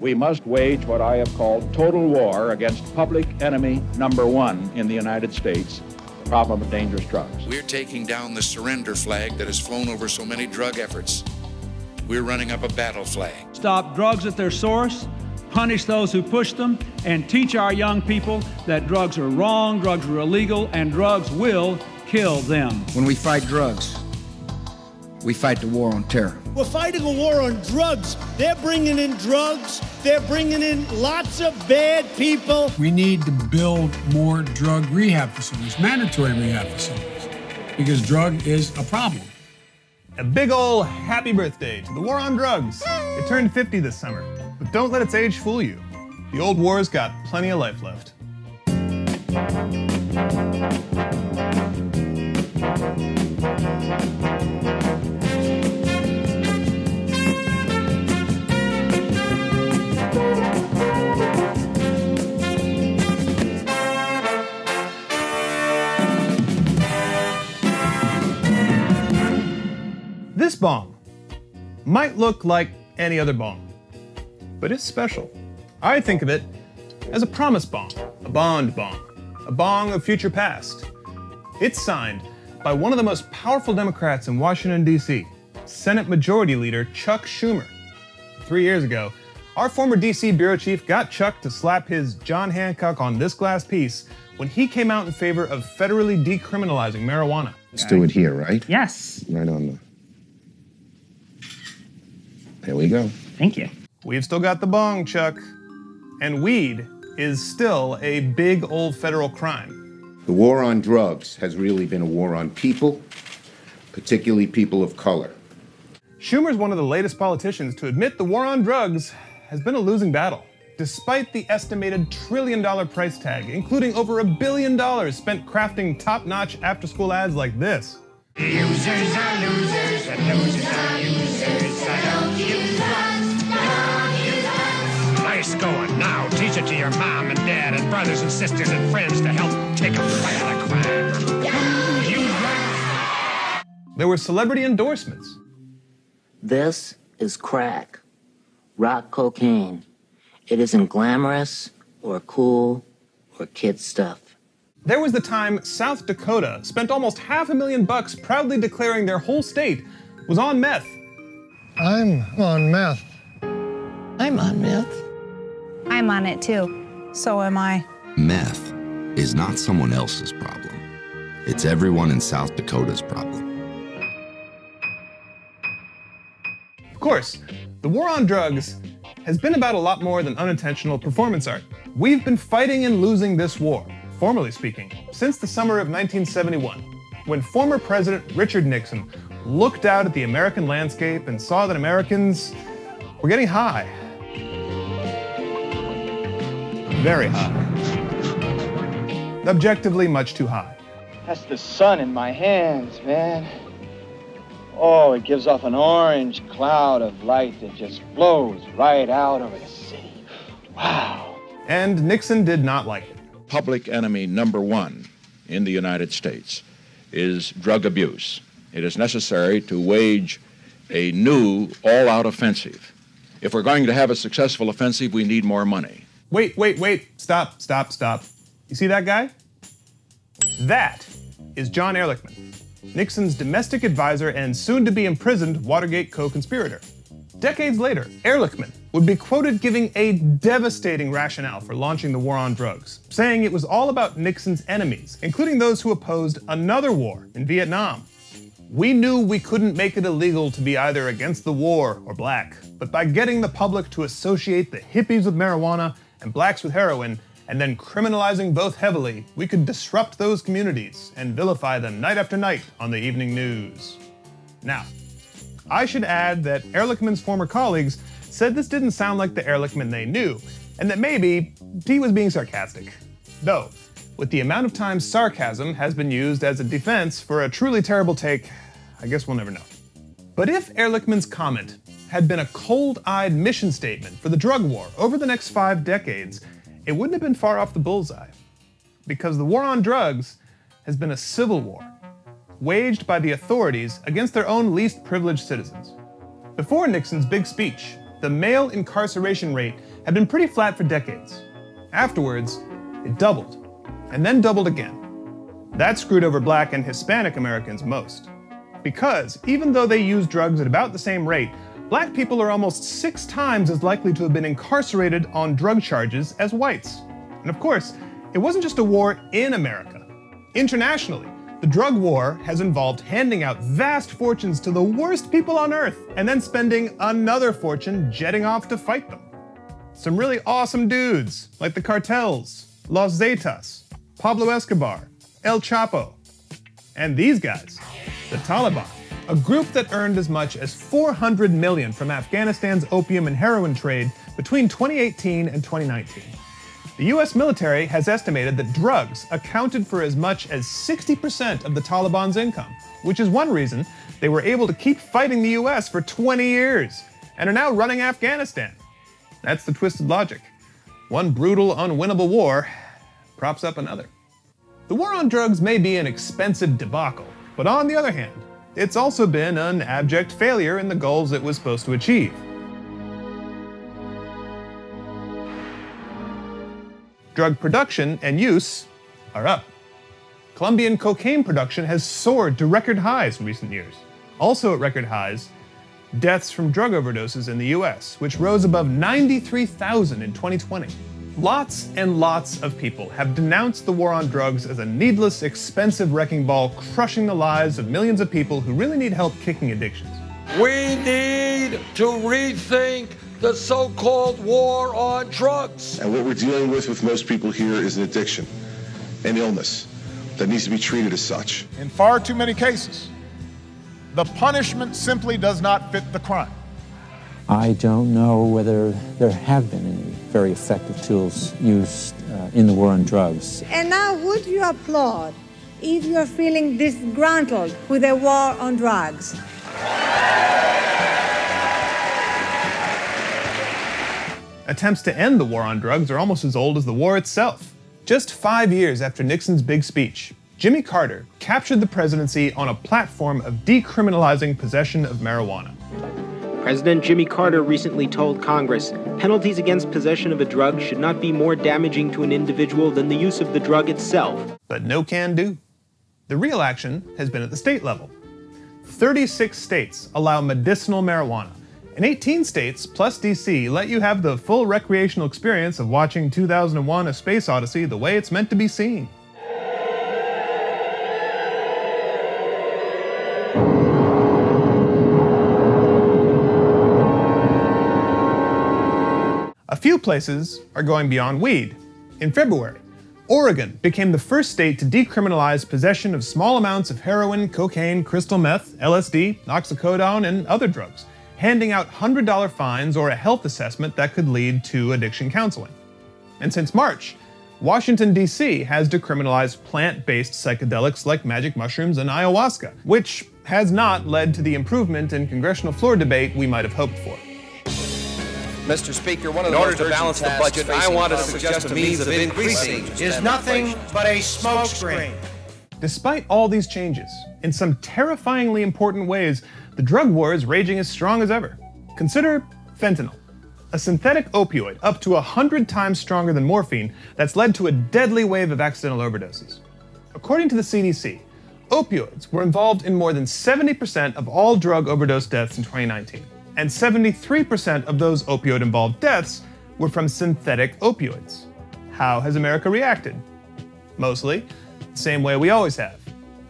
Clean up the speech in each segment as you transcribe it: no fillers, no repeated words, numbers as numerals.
We must wage what I have called total war against public enemy number one in the United States, the problem of dangerous drugs. We're taking down the surrender flag that has flown over so many drug efforts. We're running up a battle flag. Stop drugs at their source, punish those who push them, and teach our young people that drugs are wrong, drugs are illegal, and drugs will kill them. When we fight drugs, we fight the war on terror. We're fighting a war on drugs. They're bringing in drugs. They're bringing in lots of bad people. We need to build more drug rehab facilities, mandatory rehab facilities, because drug is a problem. A big ol' happy birthday to the war on drugs. It turned 50 this summer, but don't let its age fool you. The old war's got plenty of life left. This bong might look like any other bong, but it's special. I think of it as a promise bong, a bond bong, a bong of future past. It's signed by one of the most powerful Democrats in Washington, D.C., Senate Majority Leader Chuck Schumer. 3 years ago, our former D.C. bureau chief got Chuck to slap his John Hancock on this glass piece when he came out in favor of federally decriminalizing marijuana. Let's do it here, right? Yes. Right on the... There we go. Thank you. We've still got the bong, Chuck. And weed is still a big old federal crime. The war on drugs has really been a war on people, particularly people of color. Schumer's one of the latest politicians to admit the war on drugs has been a losing battle. Despite the estimated $1 trillion price tag, including over $1 billion spent crafting top-notch after-school ads like this. Users are losers, and losers are users. So don't use drugs, don't use drugs. Nice going. Now teach it to your mom and dad and brothers and sisters and friends to help take a fight out of crime. Don't use drugs. There were celebrity endorsements. This is crack, rock cocaine. It isn't glamorous or cool or kid stuff. There was the time South Dakota spent almost $500,000 proudly declaring their whole state was on meth. I'm on meth. I'm on meth. I'm on it too. So am I. Meth is not someone else's problem. It's everyone in South Dakota's problem. Of course, the war on drugs has been about a lot more than unintentional performance art. We've been fighting and losing this war, formally speaking, since the summer of 1971, when former President Richard Nixon looked out at the American landscape and saw that Americans were getting high. Very high. Objectively much too high. That's the sun in my hands, man. Oh, it gives off an orange cloud of light that just flows right out over the city. Wow. And Nixon did not like it. Public enemy number one in the United States is drug abuse. It is necessary to wage a new all-out offensive. If we're going to have a successful offensive, we need more money. Wait. Stop. You see that guy? That is John Ehrlichman, Nixon's domestic advisor and soon-to-be imprisoned Watergate co-conspirator. Decades later, Ehrlichman would be quoted giving a devastating rationale for launching the war on drugs, saying it was all about Nixon's enemies, including those who opposed another war in Vietnam. We knew we couldn't make it illegal to be either against the war or black, but by getting the public to associate the hippies with marijuana and blacks with heroin, and then criminalizing both heavily, we could disrupt those communities and vilify them night after night on the evening news. Now, I should add that Ehrlichman's former colleagues said this didn't sound like the Ehrlichman they knew, and that maybe he was being sarcastic. Though, with the amount of times sarcasm has been used as a defense for a truly terrible take, I guess we'll never know. But if Ehrlichman's comment had been a cold-eyed mission statement for the drug war over the next 5 decades, it wouldn't have been far off the bullseye. Because the war on drugs has been a civil war, waged by the authorities against their own least privileged citizens. Before Nixon's big speech, the male incarceration rate had been pretty flat for decades. Afterwards, it doubled, and then doubled again. That screwed over Black and Hispanic Americans most. Because even though they use drugs at about the same rate, Black people are almost 6 times as likely to have been incarcerated on drug charges as whites. And of course, it wasn't just a war in America. Internationally, the drug war has involved handing out vast fortunes to the worst people on earth and then spending another fortune jetting off to fight them. Some really awesome dudes, like the cartels, Los Zetas, Pablo Escobar, El Chapo, and these guys, the Taliban, a group that earned as much as $400 million from Afghanistan's opium and heroin trade between 2018 and 2019. The US military has estimated that drugs accounted for as much as 60% of the Taliban's income, which is one reason they were able to keep fighting the US for 20 years and are now running Afghanistan. That's the twisted logic. One brutal, unwinnable war props up another. The war on drugs may be an expensive debacle, but on the other hand, it's also been an abject failure in the goals it was supposed to achieve. Drug production and use are up. Colombian cocaine production has soared to record highs in recent years. Also at record highs, deaths from drug overdoses in the US, which rose above 93,000 in 2020. Lots and lots of people have denounced the war on drugs as a needless, expensive wrecking ball crushing the lives of millions of people who really need help kicking addictions. We need to rethink the so-called war on drugs. And what we're dealing with most people here is an addiction, an illness that needs to be treated as such. In far too many cases, the punishment simply does not fit the crime. I don't know whether there have been any very effective tools used in the war on drugs. And now would you applaud if you're feeling disgruntled with the war on drugs? Attempts to end the war on drugs are almost as old as the war itself. Just 5 years after Nixon's big speech, Jimmy Carter captured the presidency on a platform of decriminalizing possession of marijuana. President Jimmy Carter recently told Congress penalties against possession of a drug should not be more damaging to an individual than the use of the drug itself. But no can do. The real action has been at the state level. 36 states allow medicinal marijuana, and 18 states, plus DC, let you have the full recreational experience of watching 2001: A Space Odyssey the way it's meant to be seen. A few places are going beyond weed. In February, Oregon became the first state to decriminalize possession of small amounts of heroin, cocaine, crystal meth, LSD, oxycodone, and other drugs, handing out $100 fines or a health assessment that could lead to addiction counseling. And since March, Washington, D.C. has decriminalized plant-based psychedelics like magic mushrooms and ayahuasca, which has not led to the improvement in congressional floor debate we might have hoped for. Mr. Speaker, one of the in order to balance the budget, I want to suggest a means of increasing is nothing but a smokescreen. Despite all these changes, in some terrifyingly important ways, the drug war is raging as strong as ever. Consider fentanyl, a synthetic opioid up to 100 times stronger than morphine that's led to a deadly wave of accidental overdoses. According to the CDC, opioids were involved in more than 70% of all drug overdose deaths in 2019. And 73% of those opioid-involved deaths were from synthetic opioids. How has America reacted? Mostly the same way we always have,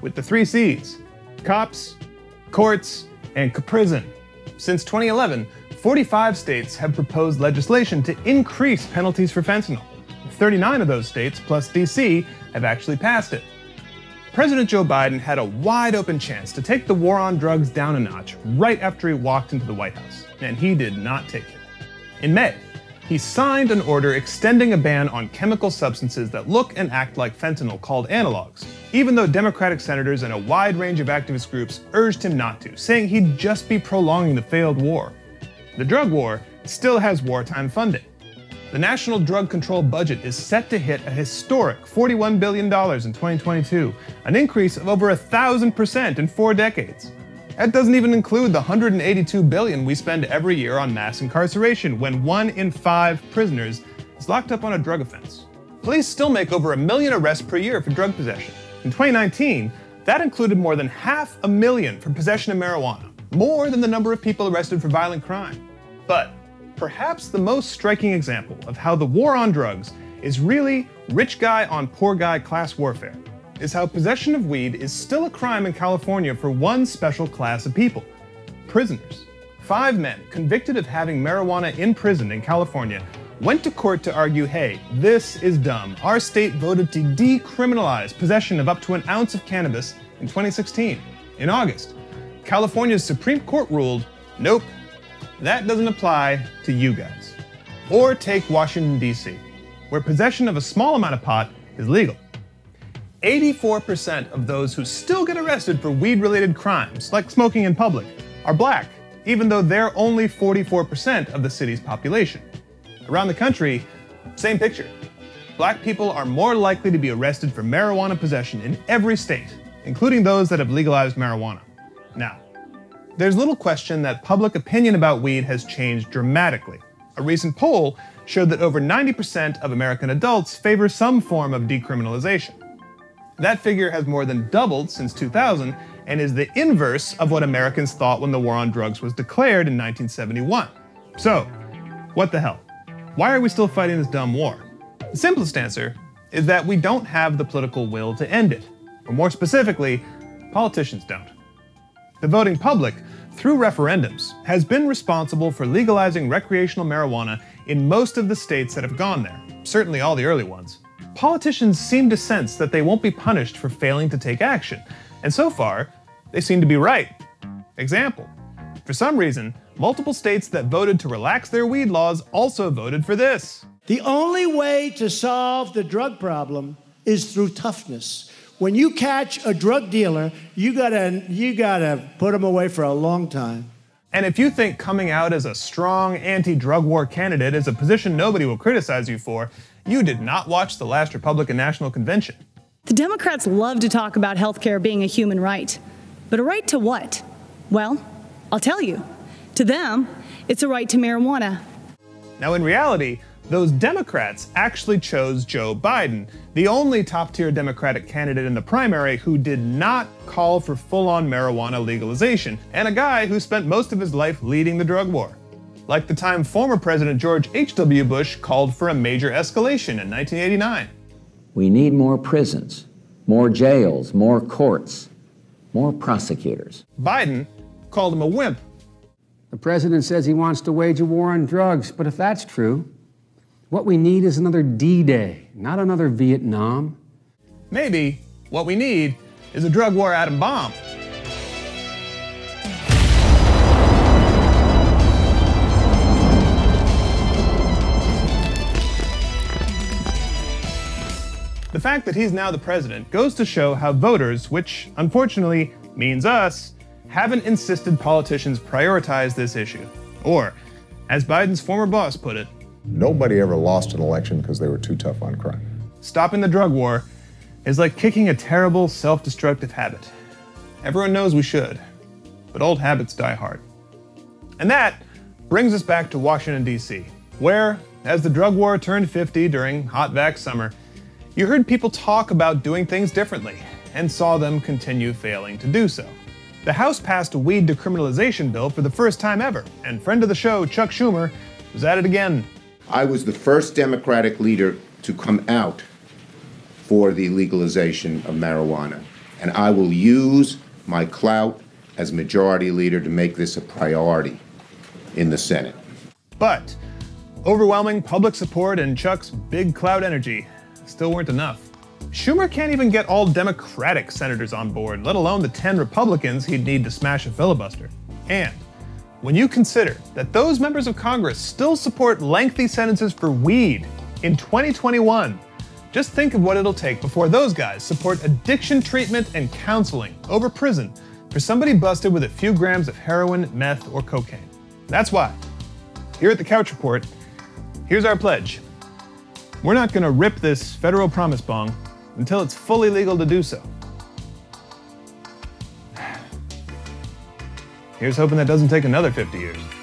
with the 3 C's: cops, courts, and prison. Since 2011, 45 states have proposed legislation to increase penalties for fentanyl. 39 of those states, plus DC, have actually passed it. President Joe Biden had a wide-open chance to take the war on drugs down a notch right after he walked into the White House, and he did not take it. In May, he signed an order extending a ban on chemical substances that look and act like fentanyl called analogs, even though Democratic senators and a wide range of activist groups urged him not to, saying he'd just be prolonging the failed war. The drug war still has wartime funding. The national drug control budget is set to hit a historic $41 billion in 2022, an increase of over 1,000% in 4 decades. That doesn't even include the $182 billion we spend every year on mass incarceration, when 1 in 5 prisoners is locked up on a drug offense. Police still make over 1 million arrests per year for drug possession. In 2019, that included more than 500,000 for possession of marijuana, more than the number of people arrested for violent crime. But perhaps the most striking example of how the war on drugs is really rich guy on poor guy class warfare is how possession of weed is still a crime in California for one special class of people: prisoners. 5 men convicted of having marijuana in prison in California went to court to argue, hey, this is dumb. Our state voted to decriminalize possession of up to an ounce of cannabis in 2016. In August, California's Supreme Court ruled, nope, that doesn't apply to you guys. Or take Washington, D.C., where possession of a small amount of pot is legal. 84% of those who still get arrested for weed-related crimes, like smoking in public, are black, even though they're only 44% of the city's population. Around the country, same picture. Black people are more likely to be arrested for marijuana possession in every state, including those that have legalized marijuana. Now, there's little question that public opinion about weed has changed dramatically. A recent poll showed that over 90% of American adults favor some form of decriminalization. That figure has more than doubled since 2000 and is the inverse of what Americans thought when the war on drugs was declared in 1971. So, what the hell? Why are we still fighting this dumb war? The simplest answer is that we don't have the political will to end it. Or more specifically, politicians don't. The voting public, through referendums, has been responsible for legalizing recreational marijuana in most of the states that have gone there, certainly all the early ones. Politicians seem to sense that they won't be punished for failing to take action, and so far, they seem to be right. Example: for some reason, multiple states that voted to relax their weed laws also voted for this. The only way to solve the drug problem is through toughness. When you catch a drug dealer, you gotta put him away for a long time. And if you think coming out as a strong anti-drug war candidate is a position nobody will criticize you for, you did not watch the last Republican National Convention. The Democrats love to talk about healthcare being a human right. But a right to what? Well, I'll tell you. To them, it's a right to marijuana. Now, in reality, those Democrats actually chose Joe Biden, the only top-tier Democratic candidate in the primary who did not call for full-on marijuana legalization, and a guy who spent most of his life leading the drug war. Like the time former President George H.W. Bush called for a major escalation in 1989. We need more prisons, more jails, more courts, more prosecutors. Biden called him a wimp. The president says he wants to wage a war on drugs, but if that's true, what we need is another D-Day, not another Vietnam. Maybe what we need is a drug war atom bomb. The fact that he's now the president goes to show how voters, which unfortunately means us, haven't insisted politicians prioritize this issue. Or, as Biden's former boss put it, nobody ever lost an election because they were too tough on crime. Stopping the drug war is like kicking a terrible, self-destructive habit. Everyone knows we should, but old habits die hard. And that brings us back to Washington, D.C., where, as the drug war turned 50 during hot vax summer, you heard people talk about doing things differently and saw them continue failing to do so. The House passed a weed decriminalization bill for the first time ever, and friend of the show, Chuck Schumer, was at it again. I was the first Democratic leader to come out for the legalization of marijuana, and I will use my clout as majority leader to make this a priority in the Senate. But overwhelming public support and Chuck's big clout energy still weren't enough. Schumer can't even get all Democratic senators on board, let alone the 10 Republicans he'd need to smash a filibuster. And when you consider that those members of Congress still support lengthy sentences for weed in 2021, just think of what it'll take before those guys support addiction treatment and counseling over prison for somebody busted with a few grams of heroin, meth, or cocaine. That's why, here at the Couch Report, here's our pledge. We're not gonna rip this federal promise bong until it's fully legal to do so. Here's hoping that doesn't take another 50 years.